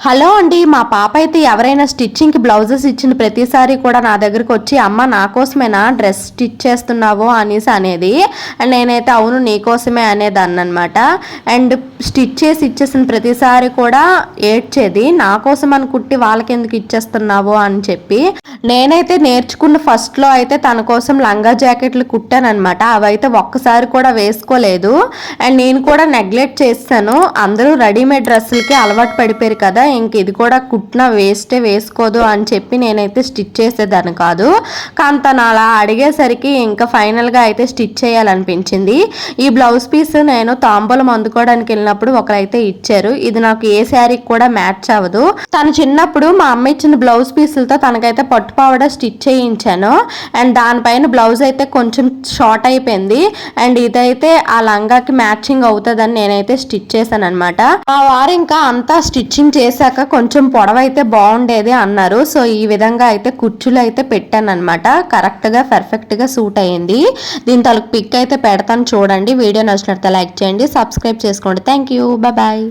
Hello అండి. మా పాప అయితే ఎవరైనా స్టిచ్చింగ్కి బ్లౌజెస్ ఇచ్చిన ప్రతిసారి కూడా నా దగ్గరకు వచ్చి అమ్మ నా కోసమేనా డ్రెస్ స్టిచ్ చేస్తున్నావు అనేసి అనేది. అండ్ నేనైతే అవును నీకోసమే అనేదాన్ని అనమాట. అండ్ స్టిచ్ చేసి ఇచ్చేసిన ప్రతిసారి కూడా ఏడ్చేది, నా కోసం అని కుట్టి వాళ్ళకి ఎందుకు ఇచ్చేస్తున్నావు అని చెప్పి. నేనైతే నేర్చుకున్న ఫస్ట్లో అయితే తన కోసం లంగా జాకెట్లు కుట్టానమాట. అవైతే ఒక్కసారి కూడా వేసుకోలేదు. అండ్ నేను కూడా నెగ్లెక్ట్ చేస్తాను. అందరూ రెడీమేడ్ డ్రెస్సులకి అలవాటు పడిపోయారు కదా, ఇంక ఇది కూడా కుట్టిన వేస్టే, వేసుకోదు అని చెప్పి నేనైతే స్టిచ్ చేసేదాన్ని కాదు. కానీ తను అలా అడిగేసరికి ఇంకా ఫైనల్గా అయితే స్టిచ్ చేయాలనిపించింది. ఈ బ్లౌజ్ పీస్ నేను తాంబూలం అందుకోవడానికి వెళ్ళినప్పుడు ఒకరైతే ఇచ్చారు. ఇది నాకు ఏ శారీకి కూడా మ్యాచ్ అవ్వదు. తను చిన్నప్పుడు మా అమ్మ ఇచ్చిన బ్లౌజ్ పీసులతో తనకైతే పట్టుపావడ స్టిచ్ చేయించాను. అండ్ దానిపైన బ్లౌజ్ అయితే కొంచెం షార్ట్ అయిపోయింది. అండ్ ఇదైతే ఆ లంగాకి మ్యాచింగ్ అవుతుందని నేనైతే స్టిచ్ చేశాను అనమాట. ఆ వారు ఇంకా అంతా స్టిచ్చింగ్ చేశాక కొంచెం పొడవైతే బాగుండేది అన్నారు. సో ఈ విధంగా అయితే కుర్చీలు అయితే పెట్టాను అనమాట. కరెక్ట్గా పర్ఫెక్ట్గా సూట్ అయ్యింది. దీని తలకు పిక్ అయితే పెడతాను చూడండి. వీడియో నచ్చినట్లయితే లైక్ చేయండి, సబ్స్క్రైబ్ చేసుకోండి. Thank you, bye.